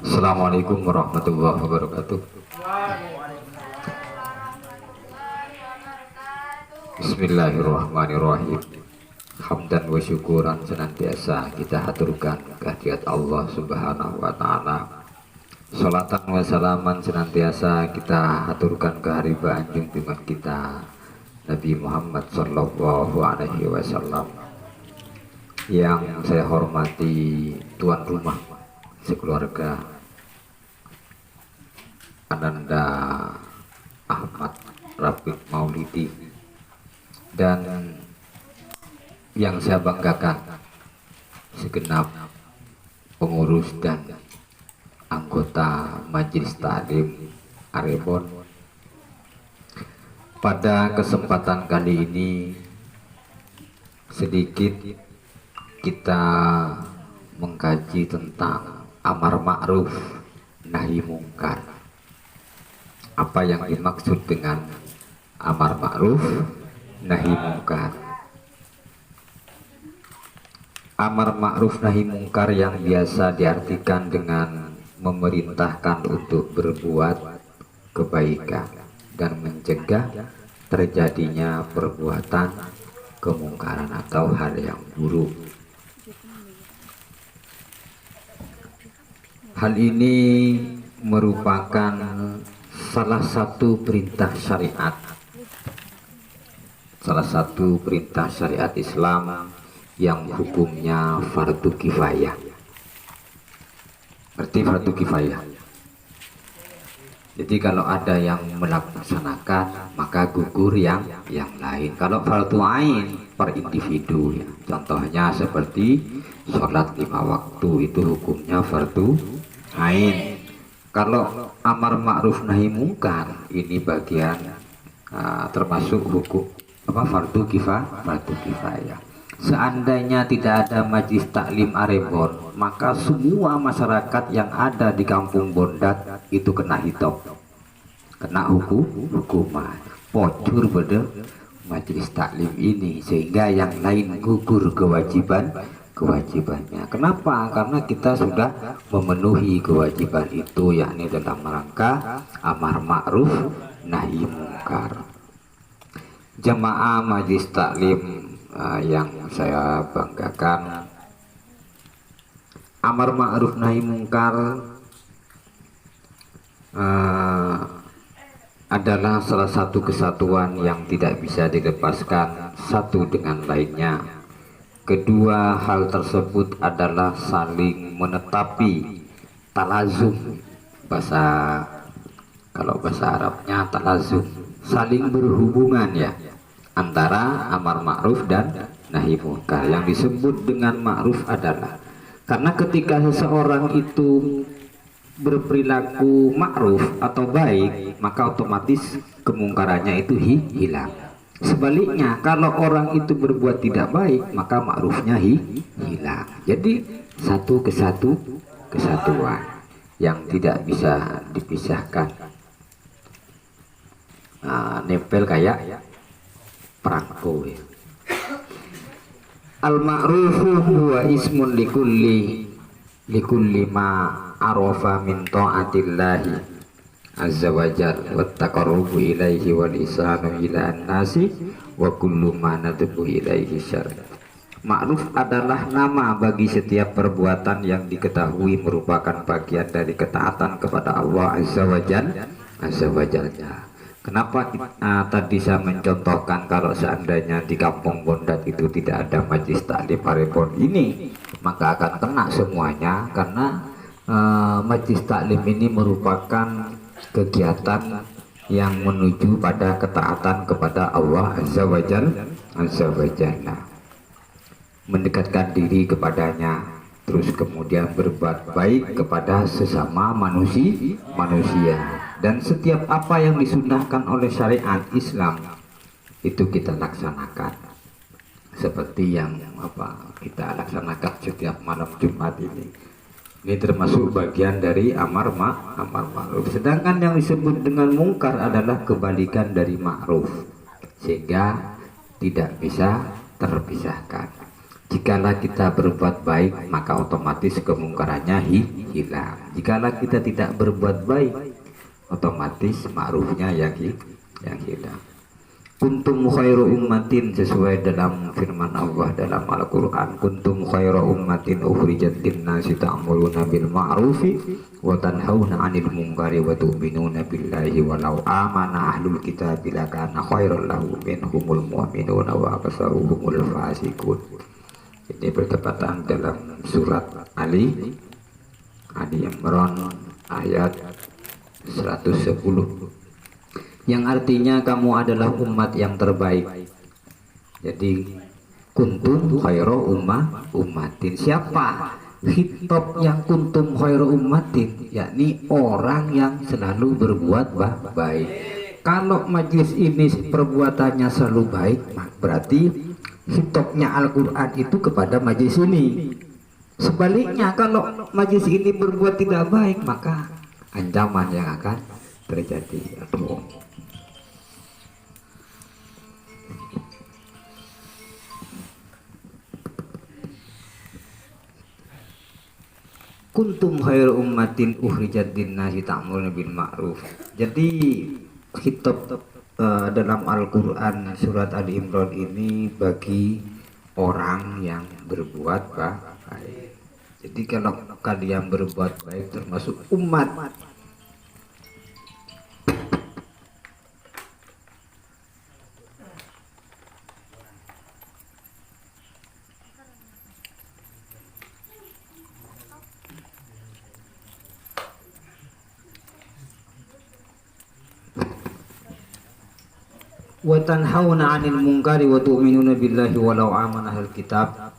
Assalamualaikum warahmatullahi wabarakatuh. Bismillahirrahmanirrahim. Hamdan wa syukuran senantiasa kita haturkan kehadirat Allah Subhanahu wa taala. Salatan wa salaman senantiasa kita haturkan kehadirat junjungan kita Nabi Muhammad sallallahu alaihi wasallam. Yang saya hormati tuan rumah sekeluarga Ananda Ahmad Rafiq Maulidi, dan yang saya banggakan segenap pengurus dan anggota Majelis Taklim Arebon. Pada kesempatan kali ini sedikit kita mengkaji tentang amar ma'ruf nahi mungkar. Apa yang dimaksud dengan amar ma'ruf nahi mungkar? Amar ma'ruf nahi mungkar yang biasa diartikan dengan memerintahkan untuk berbuat kebaikan dan mencegah terjadinya perbuatan kemungkaran atau hal yang buruk. Hal ini merupakan salah satu perintah syariat, salah satu perintah syariat Islam yang hukumnya fardu kifayah. Berarti fardu kifayah. Jadi kalau ada yang melaksanakan maka gugur yang lain. Kalau fardu ain per individu ya. Contohnya seperti sholat 5 waktu itu hukumnya fardu ain. Kalau amar ma'ruf nahi mungkar ini bagian termasuk hukum fardu kifayah. Seandainya tidak ada Majelis Taklim Arebon, maka semua masyarakat yang ada di Kampung Bondat itu kena hitop, kena hukuman, pocur pada Majelis Taklim ini, sehingga yang lain gugur kewajibannya. Kenapa? Karena kita sudah memenuhi kewajiban itu, yakni dalam rangka amar ma'ruf nahi mungkar. Jamaah Majelis Taklim yang saya banggakan, amar ma'ruf nahi mungkar adalah salah satu kesatuan yang tidak bisa dilepaskan satu dengan lainnya. Kedua hal tersebut adalah saling menetapi, talazum, kalau bahasa Arabnya talazum, saling berhubungan ya, antara amar ma'ruf dan nahi mungkar. Yang disebut dengan ma'ruf adalah karena ketika seseorang itu berperilaku ma'ruf atau baik, maka otomatis kemungkarannya itu hilang. Sebaliknya kalau orang itu berbuat tidak baik, maka ma'rufnya hilang. Jadi satu kesatuan yang tidak bisa dipisahkan. Nempel kayak perangko ya. Al ma'rufu huwa ismun likulli ma arafa min ta'atillahi azza wa jalla wa taqarrubu ilaihi wal ihsanu ila an-nasi wa kullu ma nadbu ilaihi syar'a. Ma'ruf adalah nama bagi setiap perbuatan yang diketahui merupakan bagian dari ketaatan kepada Allah azza wa jalla. Kenapa tadi saya mencontohkan kalau seandainya di Kampung Bondat itu tidak ada Majelis Taklim Arebon ini, maka akan kena semuanya, karena Majelis Taklim ini merupakan kegiatan yang menuju pada ketaatan kepada Allah Azza wa Jalla, mendekatkan diri kepadanya, terus kemudian berbuat baik kepada sesama manusia. Dan setiap apa yang disunahkan oleh syariat Islam itu kita laksanakan, seperti yang kita laksanakan setiap malam Jumat ini. Ini termasuk bagian dari amar ma'ruf. Sedangkan yang disebut dengan mungkar adalah kebalikan dari ma'ruf, sehingga tidak bisa terpisahkan. Jikalau kita berbuat baik, maka otomatis kemungkarannya hilang. Jikalau kita tidak berbuat baik, otomatis ma'rufnya yang hilang. Kuntum khairu ummatin, sesuai dalam firman Allah dalam Al-Quran. Kuntum khairu ummatin ukhrijat linnasi ta'muruna bil ma'rufi wa tanhauna 'anil munkari wa tu'minuna billahi walau amana ahlul kitabi lakana khairan lahum minhumul mu'minuna wa aksaruhumul fasiqun. Ini bertepatan dalam surat Ali Imran ayat 110, yang artinya kamu adalah umat yang terbaik. Jadi kuntum khairu ummatin. Siapa khitab yang kuntum khairu ummatin? Yakni orang yang selalu berbuat baik. Kalau majlis ini perbuatannya selalu baik, berarti khitabnya Al-Quran itu kepada majlis ini. Sebaliknya kalau majlis ini berbuat tidak baik, maka ancaman yang akan terjadi. Kuntum khairu ummatin ukhrijat linnasi ta'muruna bil ma'ruf. Jadi kitab dalam Al-Quran surat Ali Imran ini bagi orang yang berbuat baik. Jadi kalau kalian berbuat baik termasuk umat. Wa tanhauna 'anil munkari wa tu'minuna billahi walau amana ahlul kitab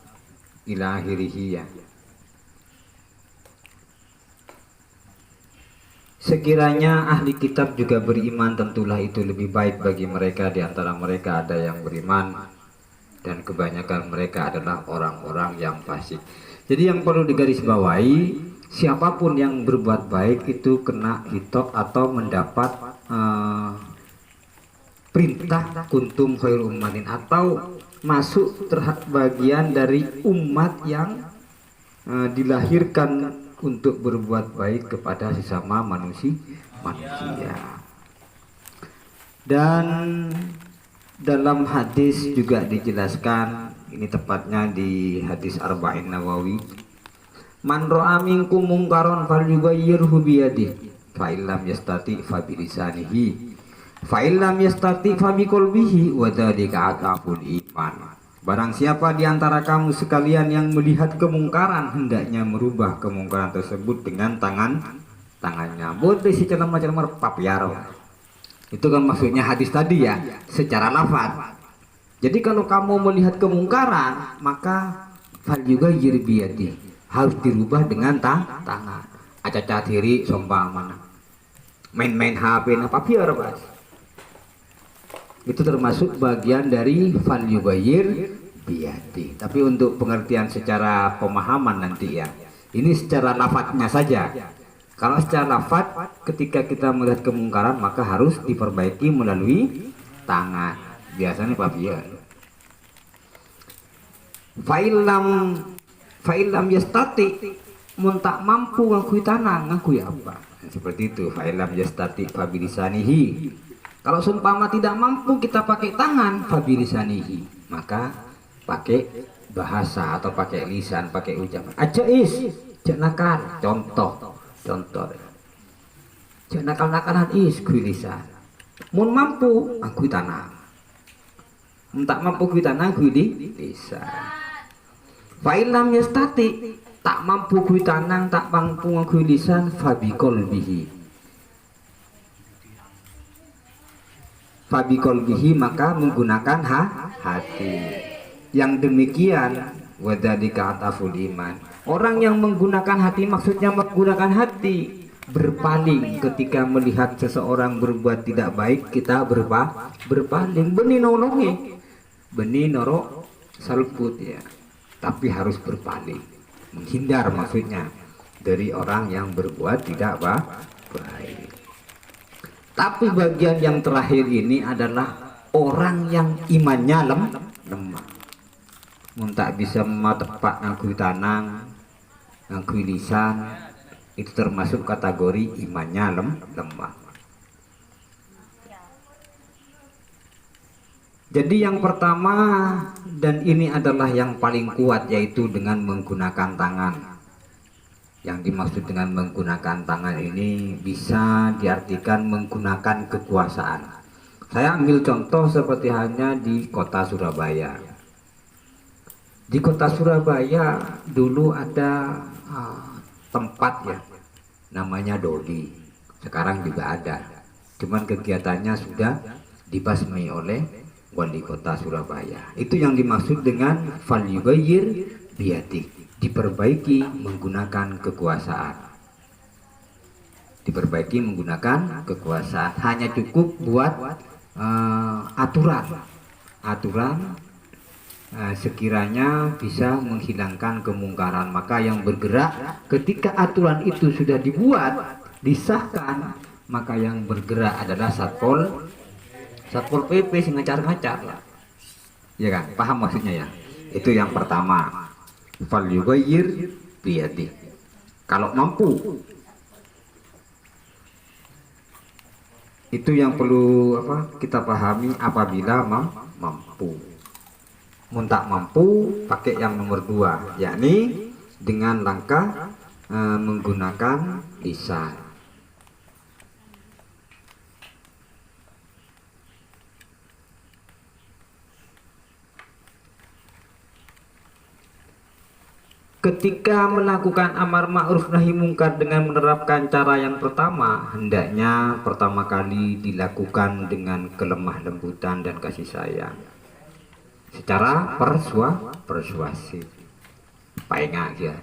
ila akhirih. Sekiranya ahli kitab juga beriman, tentulah itu lebih baik bagi mereka. Di antara mereka ada yang beriman dan kebanyakan mereka adalah orang-orang yang fasik. Jadi yang perlu digarisbawahi, siapapun yang berbuat baik itu kena hitop atau mendapat perintah kuntum khairul ummatin, atau masuk bagian dari umat yang dilahirkan untuk berbuat baik kepada sesama manusia. Dan dalam hadis juga dijelaskan, ini tepatnya di hadis Arba'in Nawawi, man ra'a minkum mungkaron falyughayyirhu biyadihi fa illam yastati fa bilisanihi fa illam yastati fa biqalbihi wa dzalika aqabul iman. Barang siapa di antara kamu sekalian yang melihat kemungkaran, hendaknya merubah kemungkaran tersebut dengan tangannya. Boleh si ceramah-ceramah papiaro. Itu kan maksudnya hadis tadi ya, secara lafaz. Jadi kalau kamu melihat kemungkaran, maka fal juga biyadi, harus dirubah dengan tangan. Acaca diri sombang mana? Main-main HP na papiaro, Mas. Itu termasuk bagian dari fal yubayir biyadi. Tapi untuk pengertian secara pemahaman nanti ya, ini secara lafadznya saja. Kalau secara lafadz, ketika kita melihat kemungkaran maka harus diperbaiki melalui tangan, biasanya papian. Fa'ilam yastati, mun tak mampu ngakui tanah, ngakui apa? Seperti itu. Fa'ilam yastati fabilisanihi. Kalau seumpama tidak mampu kita pakai tangan, fabilisanihi, maka pakai bahasa atau pakai lisan, pakai ucapan. Ajais, jak nakal, contoh. Jak nakal-nakalan kui lisan. Mun mampu, kui tangan. Mun tak mampu kui tangan, kui lisan. Fa'ilam yastati, tak mampu kui tangan, tak mampu kui lisan, fabiqalbihi. Fabiqalbihi, maka menggunakan hati. Yang demikian wadzalika ataful iman. Orang yang menggunakan hati, maksudnya menggunakan hati, berpaling ketika melihat seseorang berbuat tidak baik, kita berpaling. Beni nolongi, beni norok salput ya. Tapi harus berpaling, menghindar maksudnya dari orang yang berbuat tidak baik. Tapi bagian yang terakhir ini adalah orang yang imannya lemah. mun tak bisa tepat ngakui tanang, ngakui lisan, itu termasuk kategori imannya lemah. Jadi yang pertama, dan ini adalah yang paling kuat, yaitu dengan menggunakan tangan. Yang dimaksud dengan menggunakan tangan ini bisa diartikan menggunakan kekuasaan. Saya ambil contoh seperti halnya di kota Surabaya. Di kota Surabaya dulu ada tempat ya, namanya Dodi. Sekarang juga ada. Cuman kegiatannya sudah dibasmi oleh wali kota Surabaya. Itu yang dimaksud dengan fal yughayyir biyadi, diperbaiki menggunakan kekuasaan. Diperbaiki menggunakan kekuasaan. Hanya cukup buat aturan sekiranya bisa menghilangkan kemungkaran, maka yang bergerak ketika aturan itu sudah dibuat, disahkan, maka yang bergerak adalah satpol PP sing ngacar-ngacar lah, ya kan? Paham maksudnya ya? Itu yang pertama, fal yughayyir biyadi, kalau mampu. Itu yang perlu kita pahami apabila mampu. Mun tak mampu, pakai yang nomor 2, yakni dengan langkah menggunakan lisan. Ketika melakukan amar ma'ruf nahi mungkar dengan menerapkan cara yang pertama, hendaknya pertama kali dilakukan dengan kelemah lembutan dan kasih sayang, secara persuasif. Paengak ya,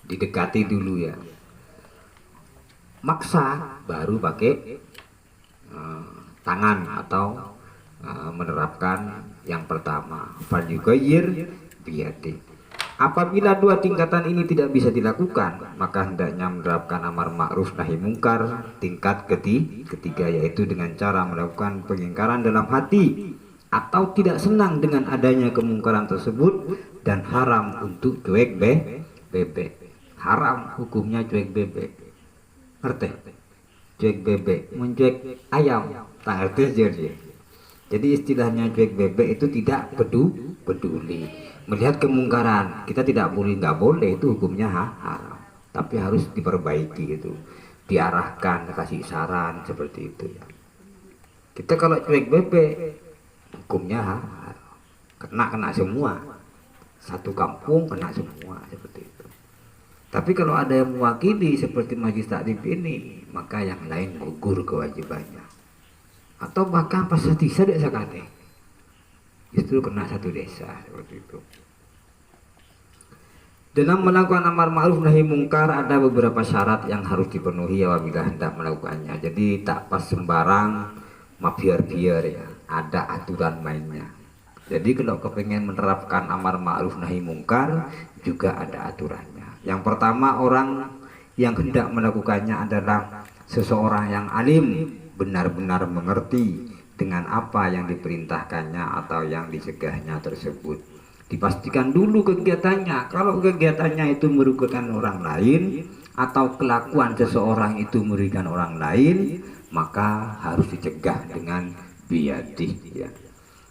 didekati dulu ya. Maksa baru pakai tangan atau menerapkan yang pertama, fal yughayyir biyadi. Apabila 2 tingkatan ini tidak bisa dilakukan, maka hendaknya menerapkan amar ma'ruf nahi mungkar tingkat ketiga, yaitu dengan cara melakukan pengingkaran dalam hati atau tidak senang dengan adanya kemungkaran tersebut, dan haram untuk cuek bebek. Haram hukumnya cuek bebek. Ngerti? Cuek bebek, mencuek ayam, tak ngerti jadi. Jadi istilahnya cuek bebek itu tidak peduli. Melihat kemungkaran, kita tidak boleh, nggak boleh, itu hukumnya haram. Tapi harus diperbaiki, itu diarahkan, kasih saran seperti itu ya. Kita kalau cuek bebek, hukumnya haram, kena semua, satu kampung kena semua seperti itu. Tapi kalau ada yang mewakili seperti Majelis Taklim ini, maka yang lain gugur kewajibannya, atau bahkan pas desa dek sekali justru kena satu desa seperti itu. Dalam melakukan amar ma'ruf nahi mungkar ada beberapa syarat yang harus dipenuhi apabila hendak melakukannya. Jadi tak pas sembarang biar ya, ada aturan mainnya. Jadi kalau kepengen menerapkan amar ma'ruf nahi mungkar juga ada aturannya. Yang pertama, orang yang hendak melakukannya adalah seseorang yang alim, benar-benar mengerti dengan apa yang diperintahkannya atau yang dicegahnya tersebut. Dipastikan dulu kegiatannya. Kalau kegiatannya itu merugikan orang lain atau kelakuan seseorang itu merugikan orang lain, maka harus dicegah dengan biyadih ya.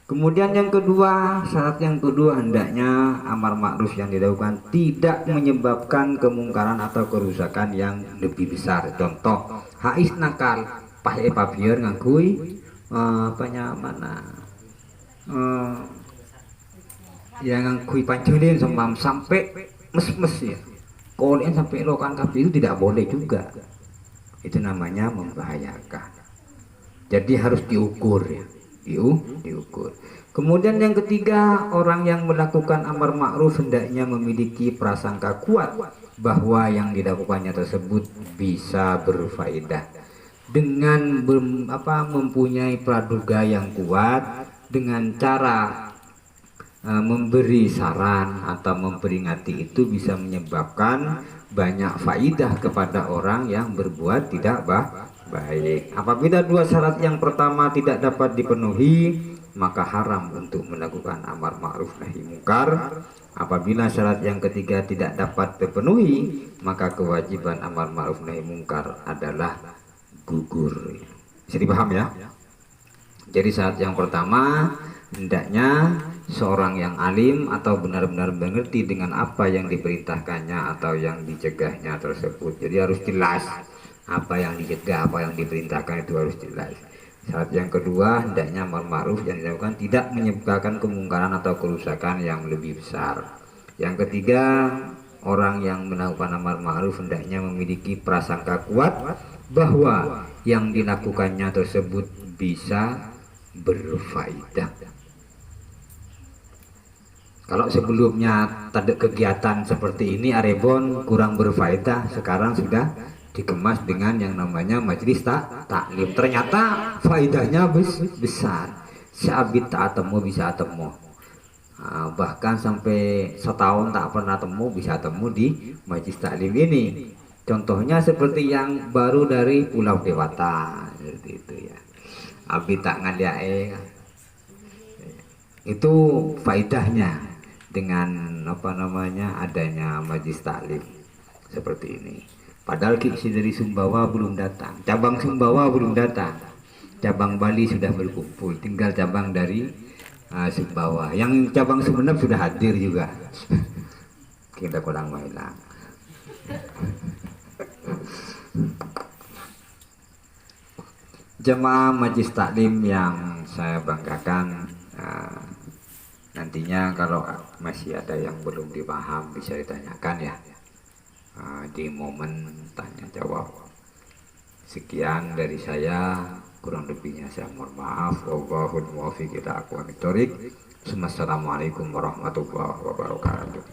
Kemudian yang kedua, syarat yang kedua, hendaknya amar ma'ruf yang dilakukan tidak menyebabkan kemungkaran atau kerusakan yang lebih besar. Contoh, hais nakal, pahe pabier ngakui yang ngakui panculin sampai mes ya, kolin sampai lokan kapi, itu tidak boleh juga. Itu namanya membahayakan. Jadi harus diukur ya. Diukur. Kemudian yang ketiga, orang yang melakukan amar ma'ruf hendaknya memiliki prasangka kuat bahwa yang dilakukannya tersebut bisa berfaedah. Dengan mempunyai praduga yang kuat, dengan cara memberi saran atau memperingati, itu bisa menyebabkan banyak faidah kepada orang yang berbuat tidak baik. Apabila dua syarat yang pertama tidak dapat dipenuhi, maka haram untuk melakukan amar ma'ruf nahi mungkar. Apabila syarat yang ketiga tidak dapat terpenuhi, maka kewajiban amar ma'ruf nahi mungkar adalah gugur. Bisa dipaham ya? Jadi syarat yang pertama, hendaknya seorang yang alim atau benar-benar mengerti dengan apa yang diperintahkannya atau yang dicegahnya tersebut. Jadi harus jelas apa yang dicegah, apa yang diperintahkan itu harus jelas. Syarat yang kedua, hendaknya amar ma'ruf yang dilakukan tidak menyebabkan kemungkaran atau kerusakan yang lebih besar. Yang ketiga, orang yang melakukan amar ma'ruf hendaknya memiliki prasangka kuat bahwa yang dilakukannya tersebut bisa berfaedah. Kalau sebelumnya tanda kegiatan seperti ini Arebon kurang berfaedah, sekarang sudah dikemas dengan yang namanya majelis taklim. Ternyata faedahnya besar. Seabid tak temu bisa temu. Bahkan sampai setahun tak pernah temu bisa temu di majelis taklim ini. Contohnya seperti yang baru dari Pulau Dewata, seperti itu ya. Abid tak ngaliae. Itu faedahnya dengan apa namanya adanya majelis taklim seperti ini. Padahal kiksi dari Sumbawa belum datang, cabang Sumbawa belum datang, cabang Bali sudah berkumpul, tinggal cabang dari Sumbawa. Yang cabang Sumeneb sudah hadir juga. Kita kurang hilang. Jemaah majelis taklim yang saya banggakan, nantinya kalau masih ada yang belum dipaham bisa ditanyakan ya di momen tanya jawab. Sekian dari saya, kurang lebihnya saya mohon maaf. Wallahul muwaffiq ila aqwamit thoriq. Assalamualaikum warahmatullahi wabarakatuh.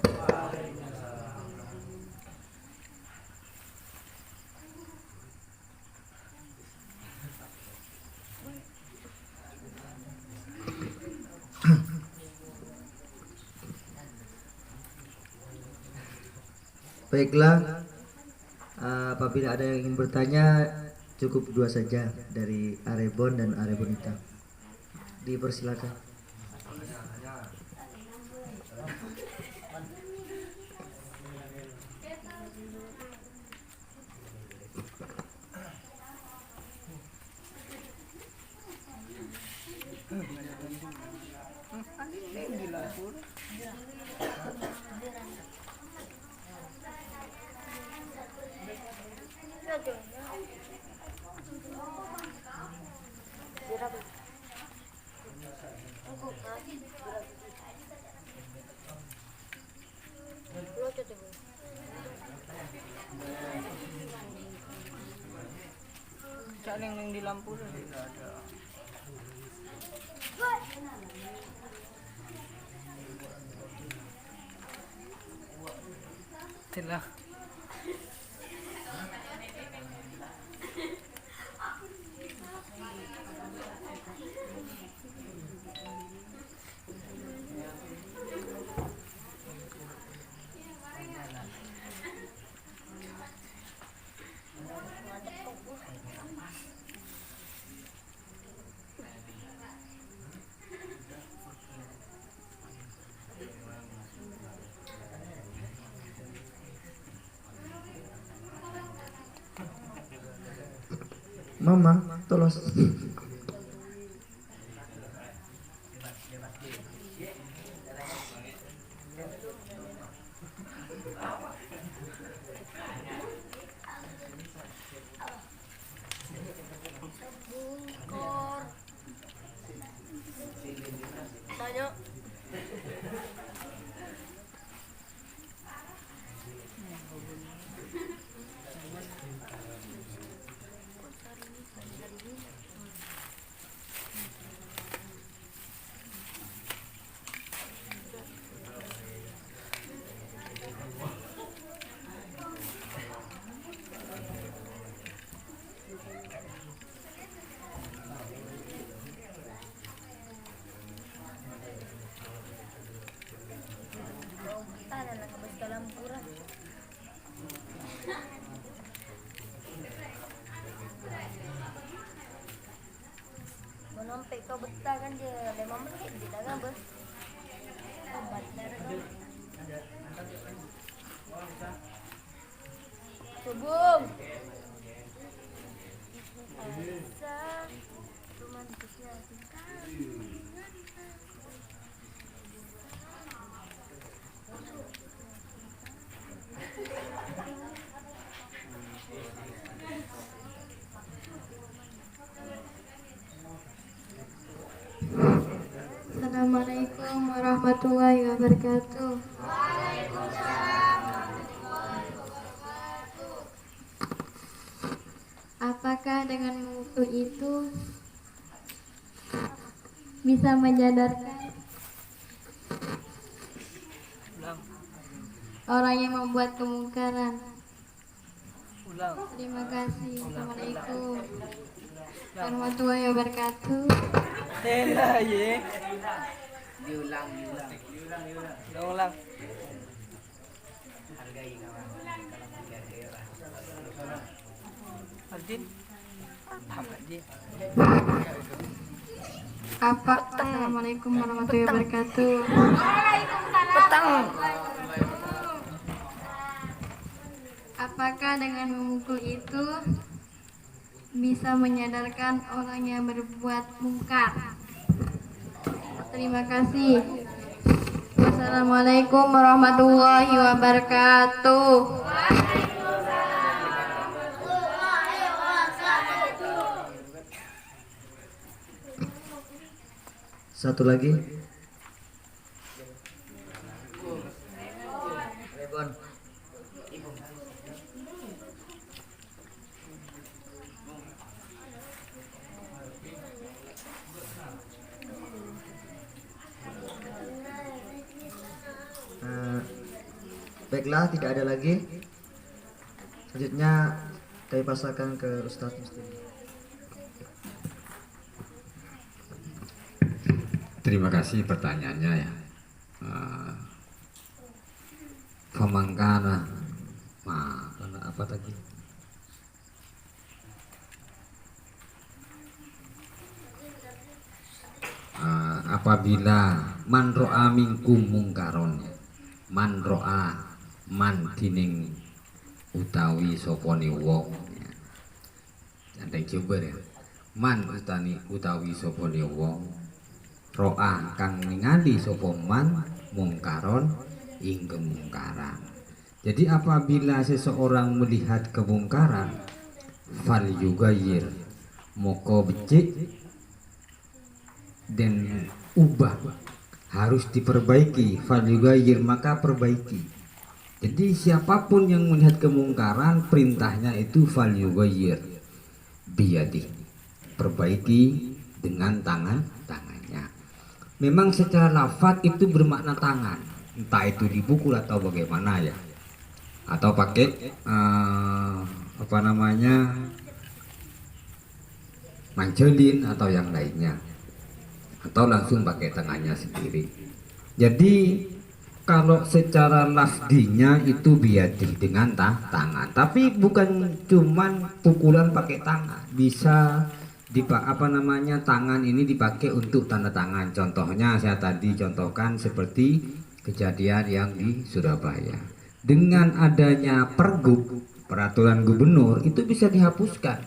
Baiklah, apabila ada yang ingin bertanya cukup dua saja dari Arebon dan Arebonita. Dipersilakan. Yang di lampu tidak ada. Tidak. Mama, tolos. Menampik atau betah kan dia 5 menit dia dah kan bos. Obat dah kan. Subuh. Asa romantisnya kita. Assalamualaikum warahmatullahi wabarakatuh. Apakah dengan memukul itu bisa menyadarkan Ulang. orang yang membuat kemungkaran? Ulang. Terima kasih. Assalamualaikum warahmatullahi wabarakatuh. Tela ye. Diulang. Ulang. Arjin. Apa Arjin? Assalamualaikum warahmatullahi wabarakatuh. Petang. Apakah dengan memukul itu bisa menyadarkan orang yang berbuat mungkar? Terima kasih. Wassalamualaikum warahmatullahi wabarakatuh. Satu lagi. Rebon. Baiklah, tidak ada lagi. Selanjutnya kami pasarkan ke Ustadz Muslim. Terima kasih pertanyaannya ya. Famangkana, apa tadi? Apabila man ro'a minkum mungkaron, man ro'a man dining utawi sopone wong, andai coba ya, man utawi sopone wong, ro'a kang ningali sapa man mungkaron ing kemungkaran. Jadi apabila seseorang melihat kemungkaran, fal yughayyir, moko becik dan ubah, harus diperbaiki. Fal yughayyir, maka perbaiki. Jadi siapapun yang melihat kemungkaran, perintahnya itu fal yughayyir biyadi, perbaiki dengan tangannya. Memang secara lafaz itu bermakna tangan, entah itu dipukul atau bagaimana ya, atau pakai manjelin atau yang lainnya, atau langsung pakai tangannya sendiri. Jadi kalau secara lafdinya itu biadi dengan tangan, tapi bukan cuman pukulan pakai tangan, bisa tangan ini dipakai untuk tanda tangan. Contohnya saya tadi contohkan seperti kejadian yang di Surabaya. Dengan adanya pergub, peraturan gubernur, itu bisa dihapuskan.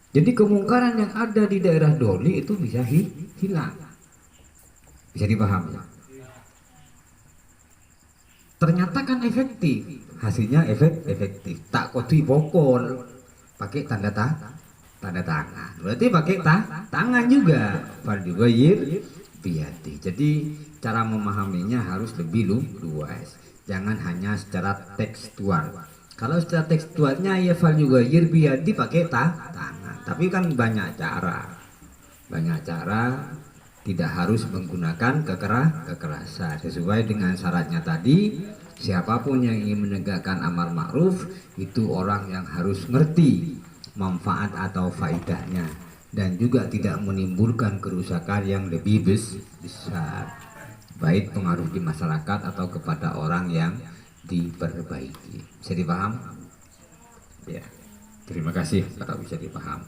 Jadi kemungkaran yang ada di daerah Doli itu bisa hilang. Bisa dipahami? Ternyata kan efektif, hasilnya efektif. Tak kodi pokol, pakai tanda tangan. Berarti pakai tangan juga. Fal yughayyir biyadi. Jadi cara memahaminya harus lebih luas. Jangan hanya secara tekstual. Kalau secara tekstualnya ya fal yughayyir biyadi pakai tangan. Tapi kan banyak cara. Tidak harus menggunakan kekerasan. Sesuai dengan syaratnya tadi, siapapun yang ingin menegakkan amar ma'ruf itu orang yang harus ngerti manfaat atau faedahnya, dan juga tidak menimbulkan kerusakan yang lebih besar, baik pengaruh di masyarakat atau kepada orang yang diperbaiki. Bisa dipaham? Ya, terima kasih kalau bisa dipaham.